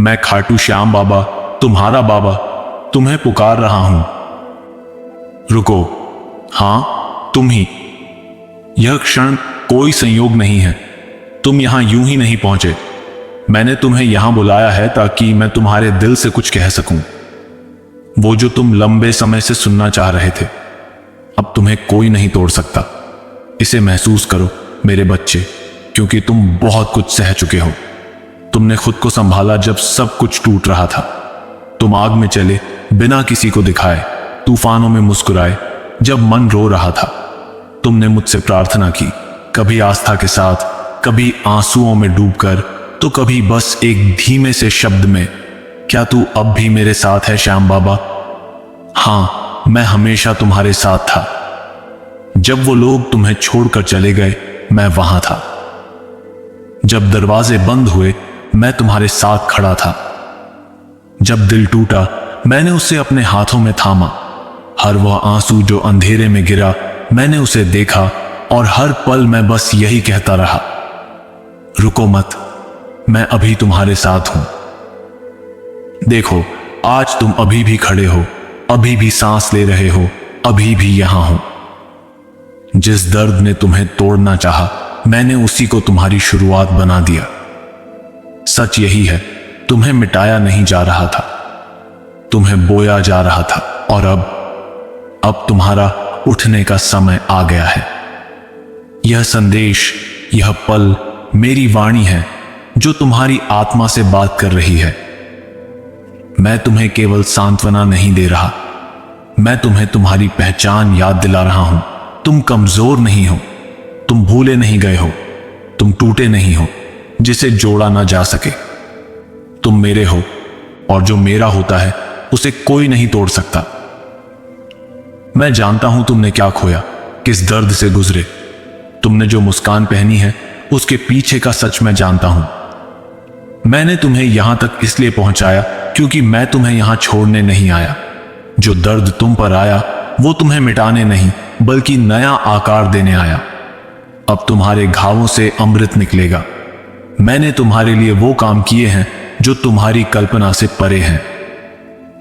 मैं खाटू श्याम बाबा, तुम्हारा बाबा, तुम्हें पुकार रहा हूं। रुको, हां, तुम ही। यह क्षण कोई संयोग नहीं है। तुम यहां यूं ही नहीं पहुंचे। मैंने तुम्हें यहां बुलाया है ताकि मैं तुम्हारे दिल से कुछ कह सकूं, वो जो तुम लंबे समय से सुनना चाह रहे थे। अब तुम्हें कोई नहीं तोड़ सकता। इसे महसूस करो मेरे बच्चे, क्योंकि तुम बहुत कुछ सह चुके हो। तुमने खुद को संभाला जब सब कुछ टूट रहा था। तुम आग में चले बिना किसी को दिखाए, तूफानों में मुस्कुराए जब मन रो रहा था। तुमने मुझसे प्रार्थना की, कभी आस्था के साथ, कभी आंसुओं में डूबकर, तो कभी बस एक धीमे से शब्द में, क्या तू अब भी मेरे साथ है श्याम बाबा? हां, मैं हमेशा तुम्हारे साथ था। जब वो लोग तुम्हें छोड़कर चले गए, मैं वहां था। जब दरवाजे बंद हुए, मैं तुम्हारे साथ खड़ा था। जब दिल टूटा, मैंने उसे अपने हाथों में थामा। हर वह आंसू जो अंधेरे में गिरा, मैंने उसे देखा, और हर पल मैं बस यही कहता रहा, रुको मत, मैं अभी तुम्हारे साथ हूं। देखो, आज तुम अभी भी खड़े हो, अभी भी सांस ले रहे हो, अभी भी यहां हो। जिस दर्द ने तुम्हें तोड़ना चाहा, मैंने उसी को तुम्हारी शुरुआत बना दिया। सच यही है, तुम्हें मिटाया नहीं जा रहा था, तुम्हें बोया जा रहा था। और अब तुम्हारा उठने का समय आ गया है। यह संदेश, यह पल मेरी वाणी है जो तुम्हारी आत्मा से बात कर रही है। मैं तुम्हें केवल सांत्वना नहीं दे रहा, मैं तुम्हें तुम्हारी पहचान याद दिला रहा हूं। तुम कमजोर नहीं हो, तुम भूले नहीं गए हो, तुम टूटे नहीं हो जिसे जोड़ा ना जा सके। तुम मेरे हो, और जो मेरा होता है उसे कोई नहीं तोड़ सकता। मैं जानता हूं तुमने क्या खोया, किस दर्द से गुजरे। तुमने जो मुस्कान पहनी है, उसके पीछे का सच मैं जानता हूं। मैंने तुम्हें यहां तक इसलिए पहुंचाया क्योंकि मैं तुम्हें यहां छोड़ने नहीं आया। जो दर्द तुम पर आया, वो तुम्हें मिटाने नहीं, बल्कि नया आकार देने आया। अब तुम्हारे घावों से अमृत निकलेगा। मैंने तुम्हारे लिए वो काम किए हैं जो तुम्हारी कल्पना से परे हैं।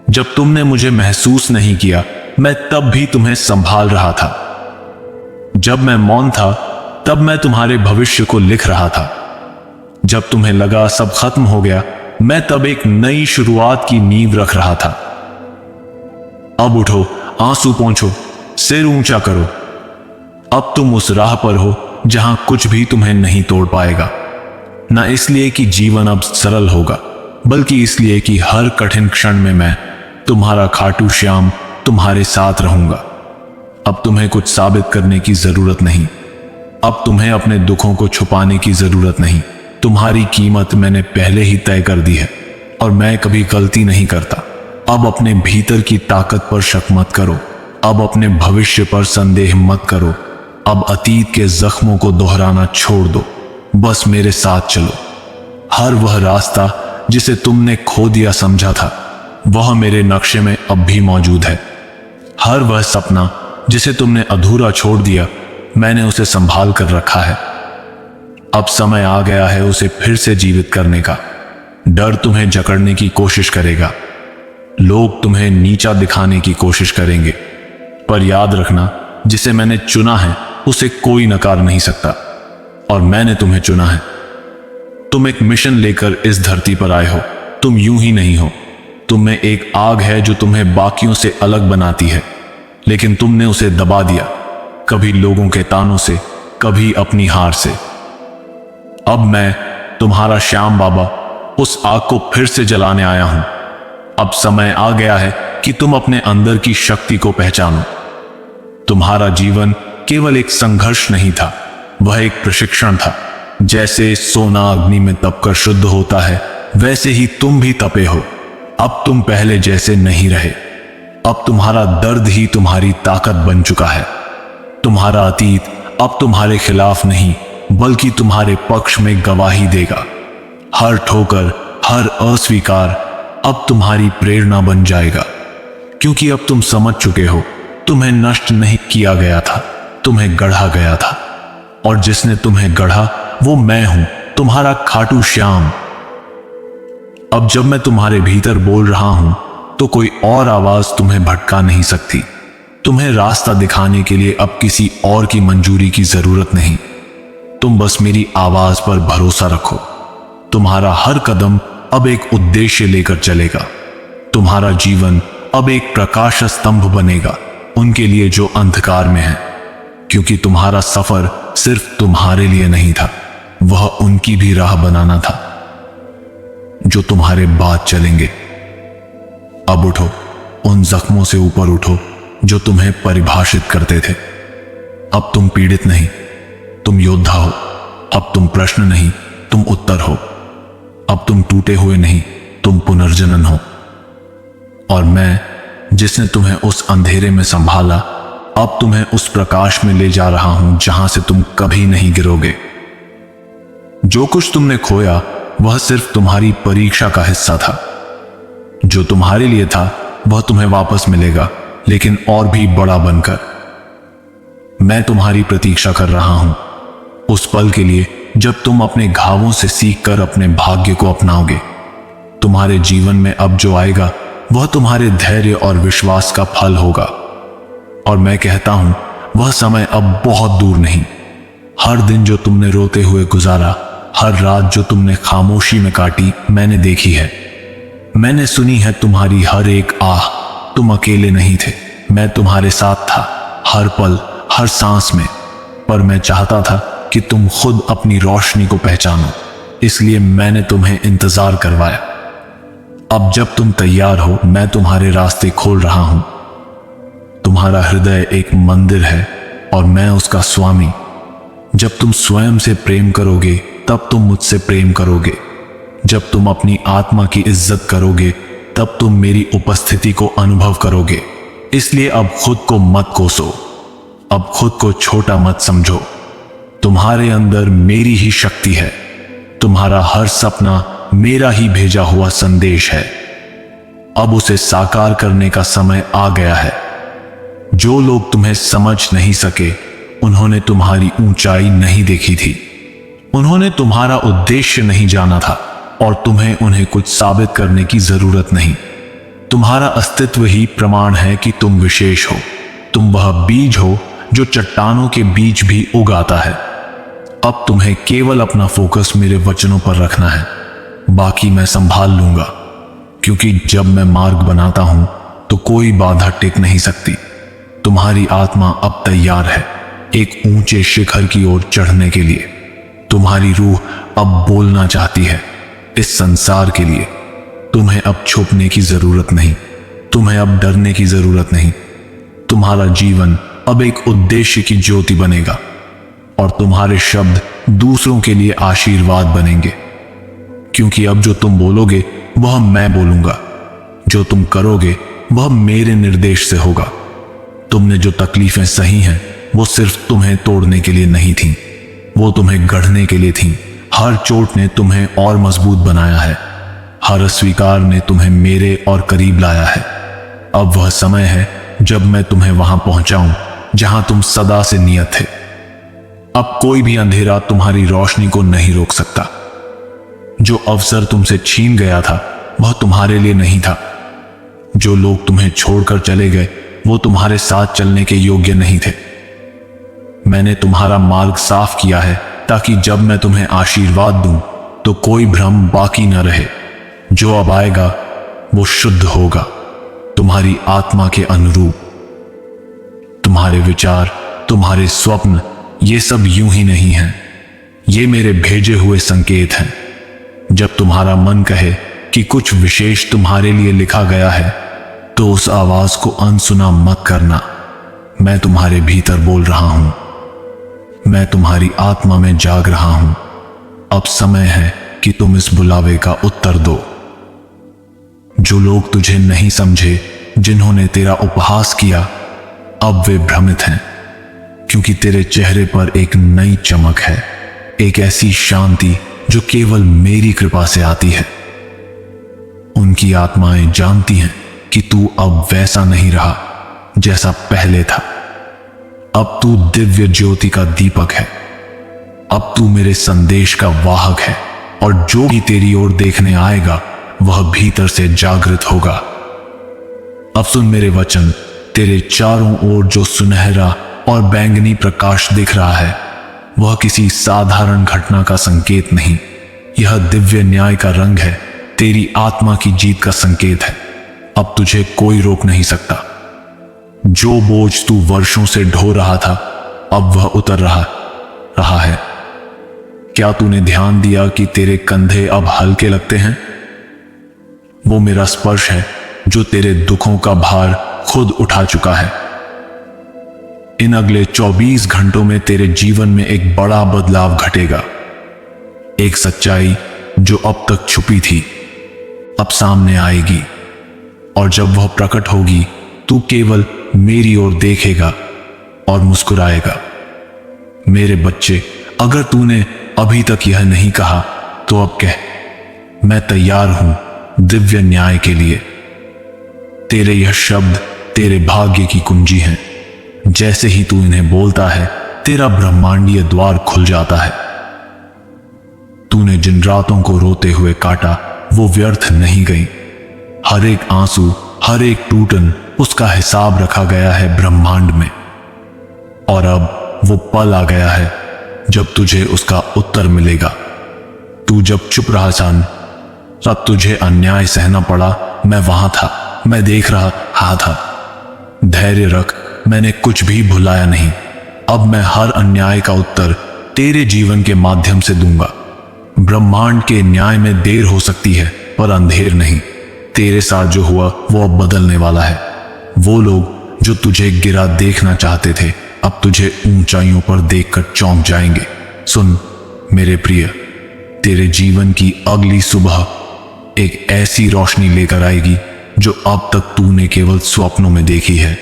जब तुमने मुझे महसूस नहीं किया, मैं तब भी तुम्हें संभाल रहा था। जब मैं मौन था, तब मैं तुम्हारे भविष्य को लिख रहा था। जब तुम्हें लगा सब खत्म हो गया, मैं तब एक नई शुरुआत की नींव रख रहा था। अब उठो, आंसू पोंछो, सिर ऊंचा करो। अब तुम उस राह पर हो जहां कुछ भी तुम्हें नहीं तोड़ पाएगा। ना इसलिए कि जीवन अब सरल होगा, बल्कि इसलिए कि हर कठिन क्षण में मैं, तुम्हारा खाटू श्याम, तुम्हारे साथ रहूंगा। अब तुम्हें कुछ साबित करने की जरूरत नहीं। अब तुम्हें अपने दुखों को छुपाने की जरूरत नहीं। तुम्हारी कीमत मैंने पहले ही तय कर दी है, और मैं कभी गलती नहीं करता। अब अपने भीतर की ताकत पर शक मत करो। अब अपने भविष्य पर संदेह मत करो। अब अतीत के जख्मों को दोहराना छोड़ दो। बस मेरे साथ चलो। हर वह रास्ता जिसे तुमने खो दिया समझा था, वह मेरे नक्शे में अब भी मौजूद है। हर वह सपना जिसे तुमने अधूरा छोड़ दिया, मैंने उसे संभाल कर रखा है। अब समय आ गया है उसे फिर से जीवित करने का। डर तुम्हें जकड़ने की कोशिश करेगा, लोग तुम्हें नीचा दिखाने की कोशिश करेंगे, पर याद रखना, जिसे मैंने चुना है उसे कोई नकार नहीं सकता। और मैंने तुम्हें चुना है। तुम एक मिशन लेकर इस धरती पर आए हो। तुम यूं ही नहीं हो। तुम में एक आग है जो तुम्हें बाकियों से अलग बनाती है, लेकिन तुमने उसे दबा दिया, कभी लोगों के तानों से, कभी अपनी हार से। अब मैं, तुम्हारा श्याम बाबा, उस आग को फिर से जलाने आया हूं। अब समय आ गया है कि तुम अपने अंदर की शक्ति को पहचानो। तुम्हारा जीवन केवल एक संघर्ष नहीं था, वह एक प्रशिक्षण था। जैसे सोना अग्नि में तपकर शुद्ध होता है, वैसे ही तुम भी तपे हो। अब तुम पहले जैसे नहीं रहे। अब तुम्हारा दर्द ही तुम्हारी ताकत बन चुका है। तुम्हारा अतीत अब तुम्हारे खिलाफ नहीं, बल्कि तुम्हारे पक्ष में गवाही देगा। हर ठोकर, हर अस्वीकार अब तुम्हारी प्रेरणा बन जाएगा, क्योंकि अब तुम समझ चुके हो, तुम्हें नष्ट नहीं किया गया था, तुम्हें गढ़ा गया था। और जिसने तुम्हें गढ़ा वो मैं हूं, तुम्हारा खाटू श्याम। अब जब मैं तुम्हारे भीतर बोल रहा हूं तो कोई और आवाज तुम्हें भटका नहीं सकती। तुम्हें रास्ता दिखाने के लिए अब किसी और की मंजूरी की जरूरत नहीं। तुम बस मेरी आवाज पर भरोसा रखो। तुम्हारा हर कदम अब एक उद्देश्य लेकर चलेगा। तुम्हारा जीवन अब एक प्रकाश स्तंभ बनेगा उनके लिए जो अंधकार में है, क्योंकि तुम्हारा सफर सिर्फ तुम्हारे लिए नहीं था, वह उनकी भी राह बनाना था जो तुम्हारे बाद चलेंगे। अब उठो, उन जख्मों से ऊपर उठो जो तुम्हें परिभाषित करते थे। अब तुम पीड़ित नहीं, तुम योद्धा हो। अब तुम प्रश्न नहीं, तुम उत्तर हो। अब तुम टूटे हुए नहीं, तुम पुनर्जनन हो। और मैं, जिसने तुम्हें उस अंधेरे में संभाला, अब तुम्हें उस प्रकाश में ले जा रहा हूं जहां से तुम कभी नहीं गिरोगे। जो कुछ तुमने खोया वह सिर्फ तुम्हारी परीक्षा का हिस्सा था। जो तुम्हारे लिए था वह तुम्हें वापस मिलेगा, लेकिन और भी बड़ा बनकर। मैं तुम्हारी प्रतीक्षा कर रहा हूं उस पल के लिए जब तुम अपने घावों से सीखकर अपने भाग्य को अपनाओगे। तुम्हारे जीवन में अब जो आएगा वह तुम्हारे धैर्य और विश्वास का फल होगा। और मैं कहता हूं, वह समय अब बहुत दूर नहीं। हर दिन जो तुमने रोते हुए गुजारा, हर रात जो तुमने खामोशी में काटी, मैंने देखी है। मैंने सुनी है तुम्हारी हर एक आह। तुम अकेले नहीं थे, मैं तुम्हारे साथ था, हर पल, हर सांस में। पर मैं चाहता था कि तुम खुद अपनी रोशनी को पहचानो, इसलिए मैंने तुम्हें इंतजार करवाया। अब जब तुम तैयार हो, मैं तुम्हारे रास्ते खोल रहा हूं। तुम्हारा हृदय एक मंदिर है और मैं उसका स्वामी। जब तुम स्वयं से प्रेम करोगे तब तुम मुझसे प्रेम करोगे। जब तुम अपनी आत्मा की इज्जत करोगे तब तुम मेरी उपस्थिति को अनुभव करोगे। इसलिए अब खुद को मत कोसो, अब खुद को छोटा मत समझो। तुम्हारे अंदर मेरी ही शक्ति है। तुम्हारा हर सपना मेरा ही भेजा हुआ संदेश है। अब उसे साकार करने का समय आ गया है। जो लोग तुम्हें समझ नहीं सके, उन्होंने तुम्हारी ऊंचाई नहीं देखी थी। उन्होंने तुम्हारा उद्देश्य नहीं जाना था और तुम्हें उन्हें कुछ साबित करने की जरूरत नहीं। तुम्हारा अस्तित्व ही प्रमाण है कि तुम विशेष हो। तुम वह बीज हो जो चट्टानों के बीच भी उगाता है। अब तुम्हें केवल अपना फोकस मेरे वचनों पर रखना है, बाकी मैं संभाल लूंगा। क्योंकि जब मैं मार्ग बनाता हूं तो कोई बाधा टिक नहीं सकती। तुम्हारी आत्मा अब तैयार है एक ऊंचे शिखर की ओर चढ़ने के लिए। तुम्हारी रूह अब बोलना चाहती है इस संसार के लिए। तुम्हें अब छुपने की जरूरत नहीं, तुम्हें अब डरने की जरूरत नहीं। तुम्हारा जीवन अब एक उद्देश्य की ज्योति बनेगा और तुम्हारे शब्द दूसरों के लिए आशीर्वाद बनेंगे। क्योंकि अब जो तुम बोलोगे वह मैं बोलूंगा, जो तुम करोगे वह मेरे निर्देश से होगा। तुमने जो तकलीफें सही हैं वो सिर्फ तुम्हें तोड़ने के लिए नहीं थीं, वो तुम्हें गढ़ने के लिए थीं। हर चोट ने तुम्हें और मजबूत बनाया है, हर अस्वीकार ने तुम्हें मेरे और करीब लाया है। अब वह समय है जब मैं तुम्हें वहां पहुंचाऊं जहां तुम सदा से नियत थे। अब कोई भी अंधेरा तुम्हारी रोशनी को नहीं रोक सकता। जो अवसर तुमसे छीन गया था वह तुम्हारे लिए नहीं था। जो लोग तुम्हें छोड़कर चले गए वो तुम्हारे साथ चलने के योग्य नहीं थे। मैंने तुम्हारा मार्ग साफ किया है ताकि जब मैं तुम्हें आशीर्वाद दूं तो कोई भ्रम बाकी न रहे। जो अब आएगा वो शुद्ध होगा, तुम्हारी आत्मा के अनुरूप। तुम्हारे विचार, तुम्हारे स्वप्न, ये सब यूं ही नहीं हैं। ये मेरे भेजे हुए संकेत हैं। जब तुम्हारा मन कहे कि कुछ विशेष तुम्हारे लिए लिखा गया है तो उस आवाज को अनसुना मत करना। मैं तुम्हारे भीतर बोल रहा हूं, मैं तुम्हारी आत्मा में जाग रहा हूं। अब समय है कि तुम इस बुलावे का उत्तर दो। जो लोग तुझे नहीं समझे, जिन्होंने तेरा उपहास किया, अब वे भ्रमित हैं, क्योंकि तेरे चेहरे पर एक नई चमक है, एक ऐसी शांति जो केवल मेरी कृपा से आती है। उनकी आत्माएं जानती हैं कि तू अब वैसा नहीं रहा जैसा पहले था। अब तू दिव्य ज्योति का दीपक है। अब तू मेरे संदेश का वाहक है और जो भी तेरी ओर देखने आएगा वह भीतर से जागृत होगा। अब सुन मेरे वचन। तेरे चारों ओर जो सुनहरा और बैंगनी प्रकाश दिख रहा है, वह किसी साधारण घटना का संकेत नहीं, यह दिव्य न्याय का रंग है, तेरी आत्मा की जीत का संकेत है। अब तुझे कोई रोक नहीं सकता। जो बोझ तू वर्षों से ढो रहा था, अब वह उतर रहा है। क्या तूने ध्यान दिया कि तेरे कंधे अब हल्के लगते हैं? वो मेरा स्पर्श है जो तेरे दुखों का भार खुद उठा चुका है। इन अगले 24 घंटों में तेरे जीवन में एक बड़ा बदलाव घटेगा। एक सच्चाई जो अब तक छुपी थी, अब सामने आएगी, और जब वह प्रकट होगी, तू केवल मेरी ओर देखेगा और मुस्कुराएगा। मेरे बच्चे, अगर तूने अभी तक यह नहीं कहा, तो अब कह, मैं तैयार हूं दिव्य न्याय के लिए। तेरे यह शब्द तेरे भाग्य की कुंजी हैं। जैसे ही तू इन्हें बोलता है, तेरा ब्रह्मांडीय द्वार खुल जाता है। तूने जिन रातों को रोते हुए काटा, वो व्यर्थ नहीं गई। हर एक आंसू, हर एक टूटन, उसका हिसाब रखा गया है ब्रह्मांड में। और अब वो पल आ गया है जब तुझे उसका उत्तर मिलेगा। तू जब चुप रहा जान, तब तुझे अन्याय सहना पड़ा। मैं वहां था, मैं देख रहा था। धैर्य रख, मैंने कुछ भी भुलाया नहीं। अब मैं हर अन्याय का उत्तर तेरे जीवन के माध्यम से दूंगा। ब्रह्मांड के न्याय में देर हो सकती है, पर अंधेर नहीं। तेरे साथ जो हुआ वो अब बदलने वाला है। वो लोग जो तुझे गिरा देखना चाहते थे, अब तुझे ऊंचाइयों पर देखकर चौंक जाएंगे। सुन मेरे प्रिय, तेरे जीवन की अगली सुबह एक ऐसी रोशनी लेकर आएगी जो अब तक तूने केवल स्वप्नों में देखी है।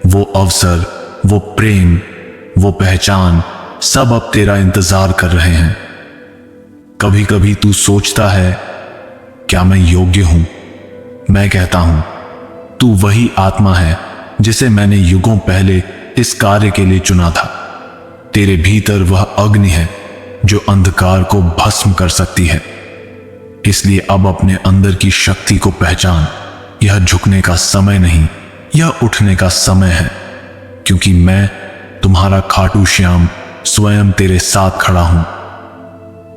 वो अवसर, वो प्रेम, वो पहचान, सब अब तेरा इंतजार कर रहे हैं। कभी कभी तू सोचता है, क्या मैं योग्य हूं? मैं कहता हूं, तू वही आत्मा है जिसे मैंने युगों पहले इस कार्य के लिए चुना था। तेरे भीतर वह अग्नि है जो अंधकार को भस्म कर सकती है। इसलिए अब अपने अंदर की शक्ति को पहचान। यह झुकने का समय नहीं, यह उठने का समय है, क्योंकि मैं तुम्हारा खाटू श्याम स्वयं तेरे साथ खड़ा हूं।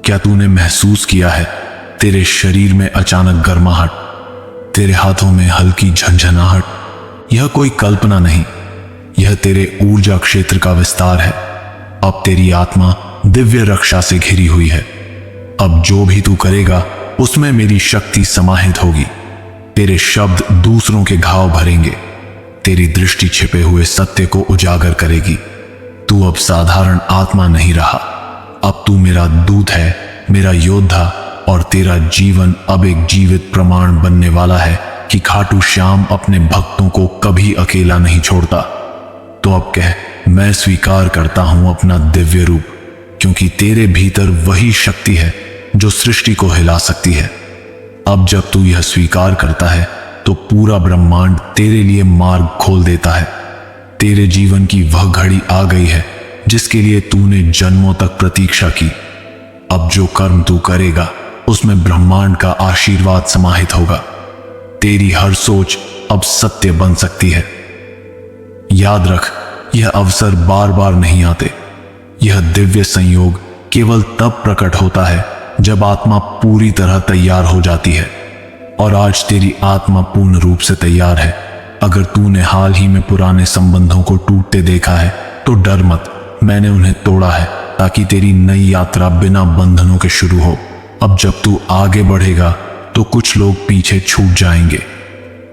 क्या तूने महसूस किया है तेरे शरीर में अचानक गर्माहट, तेरे हाथों में हल्की झंझनाहट? यह कोई कल्पना नहीं, यह तेरे ऊर्जा क्षेत्र का विस्तार है। अब तेरी आत्मा दिव्य रक्षा से घिरी हुई है। अब जो भी तू करेगा, उसमें मेरी शक्ति समाहित होगी। तेरे शब्द दूसरों के घाव भरेंगे, तेरी दृष्टि छिपे हुए सत्य को उजागर करेगी। तू अब साधारण आत्मा नहीं रहा, अब तू मेरा दूत है, मेरा योद्धा, और तेरा जीवन अब एक जीवित प्रमाण बनने वाला है कि खाटू श्याम अपने भक्तों को कभी अकेला नहीं छोड़ता। तो अब कह, मैं स्वीकार करता हूं अपना दिव्य रूप, क्योंकि तेरे भीतर वही शक्ति है जो सृष्टि को हिला सकती है। अब जब तू यह स्वीकार करता है, तो पूरा ब्रह्मांड तेरे लिए मार्ग खोल देता है। तेरे जीवन की वह घड़ी आ गई है जिसके लिए तूने जन्मों तक प्रतीक्षा की। अब जो कर्म तू करेगा, उसमें ब्रह्मांड का आशीर्वाद समाहित होगा। तेरी हर सोच अब सत्य बन सकती है। याद रख, यह अवसर बार बार नहीं आते। यह दिव्य संयोग केवल तब प्रकट होता है जब आत्मा पूरी तरह तैयार हो जाती है। और आज तेरी आत्मा पूर्ण रूप से तैयार है। अगर तूने हाल ही में पुराने संबंधों को टूटते देखा है, तो डर मत, मैंने उन्हें तोड़ा है ताकि तेरी नई यात्रा बिना बंधनों के शुरू हो। अब जब तू आगे बढ़ेगा, तो कुछ लोग पीछे छूट जाएंगे।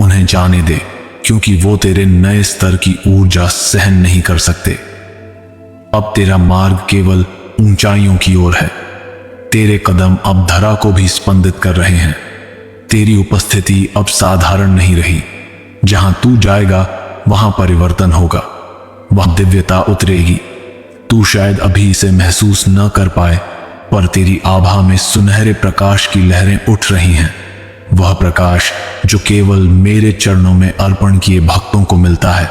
उन्हें जाने दे, क्योंकि वो तेरे नए स्तर की ऊर्जा सहन नहीं कर सकते। अब तेरा मार्ग केवल ऊंचाइयों की ओर है। तेरे कदम अब धरा को भी स्पंदित कर रहे हैं। तेरी उपस्थिति अब साधारण नहीं रही। जहां तू जाएगा, वहां परिवर्तन होगा, वहां दिव्यता उतरेगी। तू शायद अभी इसे महसूस न कर पाए, पर तेरी आभा में सुनहरे प्रकाश की लहरें उठ रही हैं। वह प्रकाश जो केवल मेरे चरणों में अर्पण किए भक्तों को मिलता है।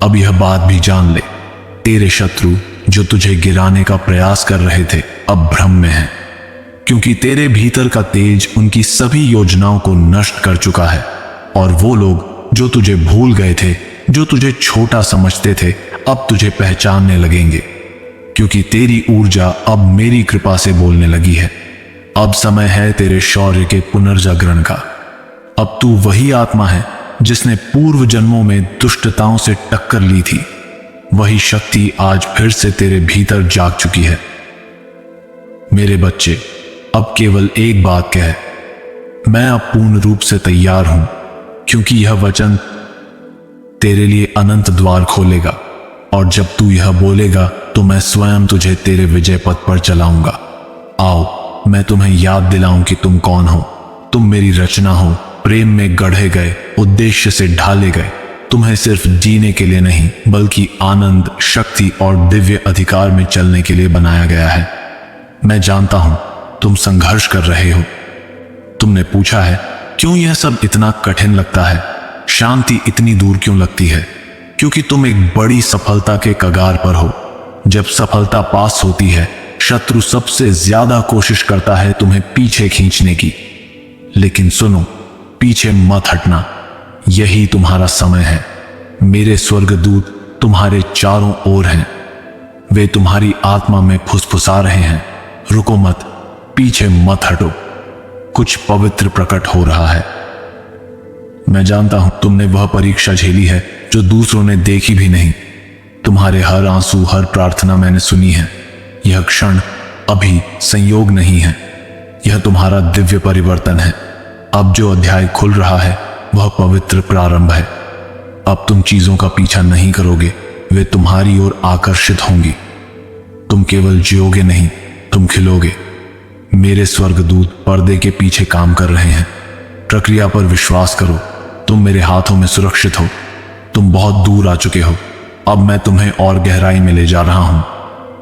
अब यह बात भी जान ले, तेरे शत्रु जो तुझे गिराने का प्रयास कर रहे थे, अब भ्रम में हैं, क्योंकि तेरे भीतर का तेज उनकी सभी योजनाओं को नष्ट कर चुका है। और वो लोग जो तुझे भूल गए थे, जो तुझे छोटा समझते थे, अब तुझे पहचानने लगेंगे, क्योंकि तेरी ऊर्जा अब मेरी कृपा से बोलने लगी है। अब समय है तेरे शौर्य के पुनर्जागरण का। अब तू वही आत्मा है जिसने पूर्व जन्मों में दुष्टताओं से टक्कर ली थी। वही शक्ति आज फिर से तेरे भीतर जाग चुकी है। मेरे बच्चे, अब केवल एक बात कह, मैं अब पूर्ण रूप से तैयार हूं, क्योंकि यह वचन तेरे लिए अनंत द्वार खोलेगा। और जब तू यह बोलेगा तो मैं स्वयं तुझे तेरे विजय पथ पर चलाऊंगा। आओ, मैं तुम्हें याद दिलाऊं कि तुम कौन हो। तुम मेरी रचना हो, प्रेम में गढ़े गए, उद्देश्य से ढाले गए। तुम्हें सिर्फ जीने के लिए नहीं, बल्कि आनंद, शक्ति और दिव्य अधिकार में चलने के लिए बनाया गया है। मैं जानता हूं तुम संघर्ष कर रहे हो। तुमने पूछा है, क्यों यह सब इतना कठिन लगता है, शांति इतनी दूर क्यों लगती है? क्योंकि तुम एक बड़ी सफलता के कगार पर हो। जब सफलता पास होती है, शत्रु सबसे ज्यादा कोशिश करता है तुम्हें पीछे खींचने की। लेकिन सुनो, पीछे मत हटना, यही तुम्हारा समय है। मेरे स्वर्गदूत तुम्हारे चारों ओर हैं। वे तुम्हारी आत्मा में फुसफुसा रहे हैं, रुको मत, पीछे मत हटो, कुछ पवित्र प्रकट हो रहा है। मैं जानता हूं तुमने वह परीक्षा झेली है जो दूसरों ने देखी भी नहीं। तुम्हारे हर आंसू, हर प्रार्थना मैंने सुनी है। यह क्षण अभी संयोग नहीं है, यह तुम्हारा दिव्य परिवर्तन है। अब जो अध्याय खुल रहा है वह पवित्र प्रारंभ है। अब तुम चीजों का पीछा नहीं करोगे, वे तुम्हारी ओर आकर्षित होंगी। तुम केवल जियोगे नहीं, तुम खिलोगे। मेरे स्वर्गदूत पर्दे के पीछे काम कर रहे हैं। प्रक्रिया पर विश्वास करो, तुम मेरे हाथों में सुरक्षित हो। तुम बहुत दूर आ चुके हो। अब मैं तुम्हें और गहराई में ले जा रहा हूं,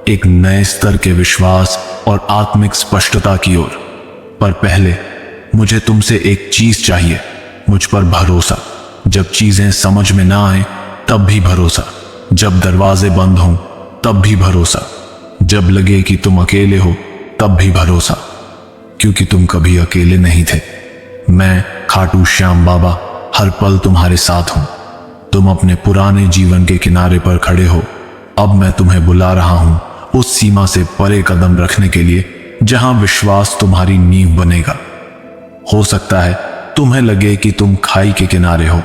एक नए स्तर के विश्वास और आत्मिक स्पष्टता की ओर। पर पहले मुझे तुमसे एक चीज चाहिए, मुझ पर भरोसा। जब चीजें समझ में ना आए तब भी भरोसा, जब दरवाजे बंद हों तब भी भरोसा, जब लगे कि तुम अकेले हो तब भी भरोसा, क्योंकि तुम कभी अकेले नहीं थे। मैं खाटू श्याम बाबा हर पल तुम्हारे साथ हूं। तुम अपने पुराने जीवन के किनारे पर खड़े हो। अब मैं तुम्हें बुला रहा हूं उस सीमा से परे कदम रखने के लिए जहां विश्वास तुम्हारी नींव बनेगा। हो सकता है तुम्हें लगे कि तुम खाई के किनारे हो,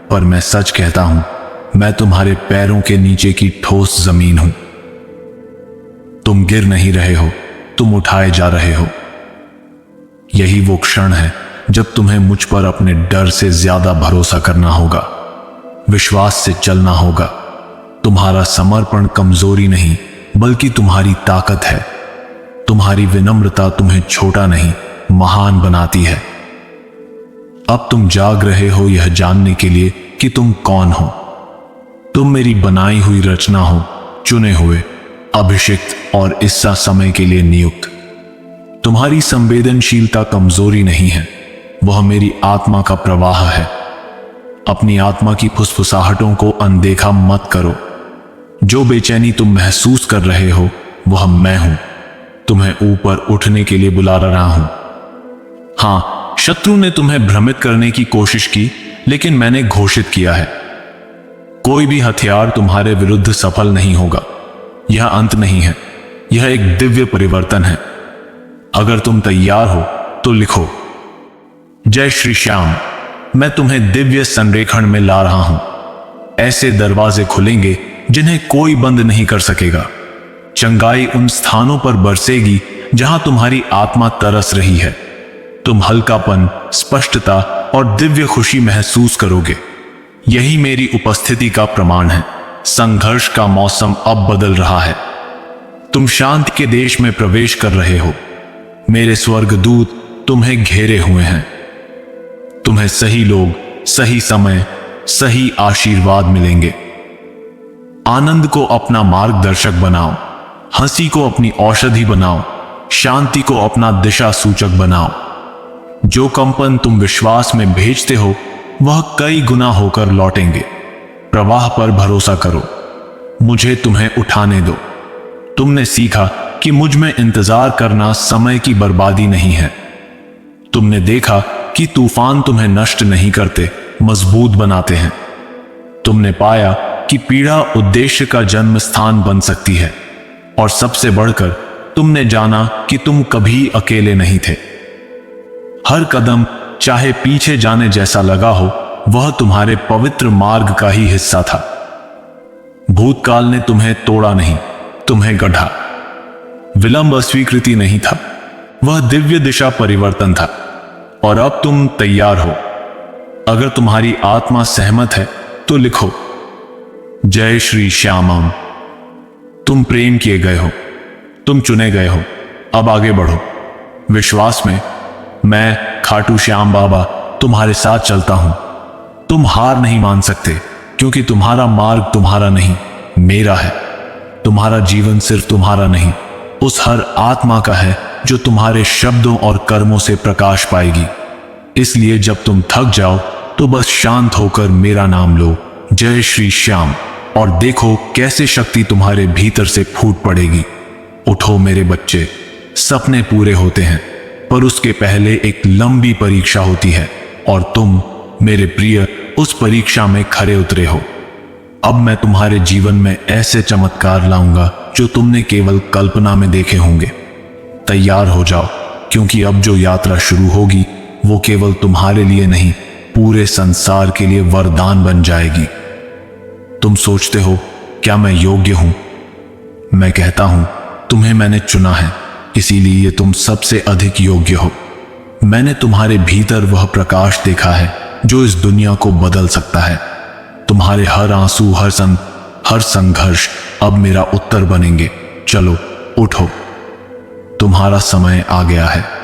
पर मैं सच कहता हूं, मैं तुम्हारे पैरों के नीचे की ठोस जमीन हूं। तुम गिर नहीं रहे हो, तुम उठाए जा रहे हो। यही वो क्षण है जब तुम्हें मुझ पर अपने डर से ज्यादा भरोसा करना होगा, विश्वास से चलना होगा। तुम्हारा समर्पण कमजोरी नहीं, बल्कि तुम्हारी ताकत है। तुम्हारी विनम्रता तुम्हें छोटा नहीं, महान बनाती है। अब तुम जाग रहे हो यह जानने के लिए कि तुम कौन हो। तुम मेरी बनाई हुई रचना हो, चुने हुए, अभिषिक्त और इस समय के लिए नियुक्त। तुम्हारी संवेदनशीलता कमजोरी नहीं है, वह मेरी आत्मा का प्रवाह है। अपनी आत्मा की फुसफुसाहटों को अनदेखा मत करो। जो बेचैनी तुम महसूस कर रहे हो वह मैं हूं। तुम्हें ऊपर उठने के लिए बुला रहा हूं। हां, शत्रु ने तुम्हें भ्रमित करने की कोशिश की, लेकिन मैंने घोषित किया है, कोई भी हथियार तुम्हारे विरुद्ध सफल नहीं होगा। यह अंत नहीं है, यह एक दिव्य परिवर्तन है। अगर तुम तैयार हो तो लिखो, जय श्री श्याम। मैं तुम्हें दिव्य संरेखण में ला रहा हूं। ऐसे दरवाजे खुलेंगे जिन्हें कोई बंद नहीं कर सकेगा। चंगाई उन स्थानों पर बरसेगी जहां तुम्हारी आत्मा तरस रही है। तुम हल्कापन, स्पष्टता और दिव्य खुशी महसूस करोगे। यही मेरी उपस्थिति का प्रमाण है। संघर्ष का मौसम अब बदल रहा है। तुम शांति के देश में प्रवेश कर रहे हो। मेरे स्वर्गदूत तुम्हें घेरे हुए हैं। तुम्हें सही लोग, सही समय, सही आशीर्वाद मिलेंगे। आनंद को अपना मार्गदर्शक बनाओ, हंसी को अपनी औषधि बनाओ, शांति को अपना दिशा सूचक बनाओ। जो कंपन तुम विश्वास में भेजते हो वह कई गुना होकर लौटेंगे। प्रवाह पर भरोसा करो, मुझे तुम्हें उठाने दो। तुमने सीखा कि मुझ में इंतजार करना समय की बर्बादी नहीं है। तुमने देखा कि तूफान तुम्हें नष्ट नहीं करते, मजबूत बनाते हैं। तुमने पाया कि पीड़ा उद्देश्य का जन्म स्थान बन सकती है, और सबसे बढ़कर तुमने जाना कि तुम कभी अकेले नहीं थे। हर कदम चाहे पीछे जाने जैसा लगा हो, वह तुम्हारे पवित्र मार्ग का ही हिस्सा था। भूतकाल ने तुम्हें तोड़ा नहीं, तुम्हें गढ़ा। विलंब अस्वीकृति नहीं था, वह दिव्य दिशा परिवर्तन था। और अब तुम तैयार हो। अगर तुम्हारी आत्मा सहमत है तो लिखो, जय श्री श्यामम। तुम प्रेम किए गए हो, तुम चुने गए हो। अब आगे बढ़ो विश्वास में। मैं खाटू श्याम बाबा तुम्हारे साथ चलता हूं। तुम हार नहीं मान सकते, क्योंकि तुम्हारा मार्ग तुम्हारा नहीं, मेरा है। तुम्हारा जीवन सिर्फ तुम्हारा नहीं, उस हर आत्मा का है जो तुम्हारे शब्दों और कर्मों से प्रकाश पाएगी। इसलिए जब तुम थक जाओ तो बस शांत होकर मेरा नाम लो, जय श्री श्याम, और देखो कैसे शक्ति तुम्हारे भीतर से फूट पड़ेगी। उठो मेरे बच्चे, सपने पूरे होते हैं, पर उसके पहले एक लंबी परीक्षा होती है, और तुम मेरे प्रिय उस परीक्षा में खरे उतरे हो। अब मैं तुम्हारे जीवन में ऐसे चमत्कार लाऊंगा जो तुमने केवल कल्पना में देखे होंगे। तैयार हो जाओ, क्योंकि अब जो यात्रा शुरू होगी वो केवल तुम्हारे लिए नहीं, पूरे संसार के लिए वरदान बन जाएगी। तुम सोचते हो क्या मैं योग्य हूं? मैं कहता हूं तुम्हें मैंने चुना है, इसीलिए तुम सबसे अधिक योग्य हो। मैंने तुम्हारे भीतर वह प्रकाश देखा है जो इस दुनिया को बदल सकता है। तुम्हारे हर आंसू, हर संघर्ष अब मेरा उत्तर बनेंगे। चलो उठो, तुम्हारा समय आ गया है।